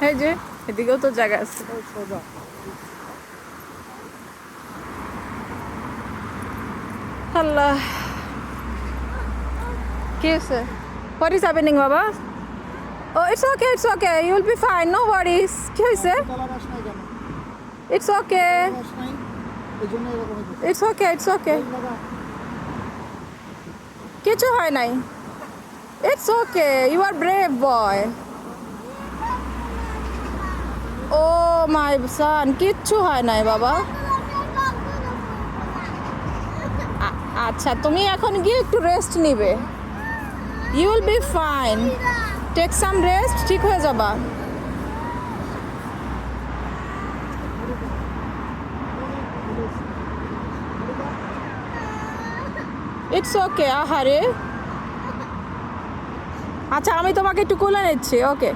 এই যে এদিকেও তো জায়গা আছে। সোজা। আল্লাহ, কি হয়েছে? হোয়াট ইজ হ্যাপেনিং বাবা? Oh it's okay, you will be fine, no worries. কি হয়েছে? তলা বাস নাই কেন? ইটস ওকে, তলা বাস নাই, এই জন্য এরকম হয়েছে। ইটস ওকে, বাবা, কিছু হয় নাই। It's okay, you are brave boy. Oh my son, কিচ্ছু হয় নাই বাবা। আচ্ছা, তুমি এখন গিয়ে একটু রেস্ট নিবে। You will be fine, take some rest, ঠিক হয়ে যাবা। ইটস ওকে, আহারে। আচ্ছা, আমি তোমাকে একটু কোলে নিচ্ছি, ওকে।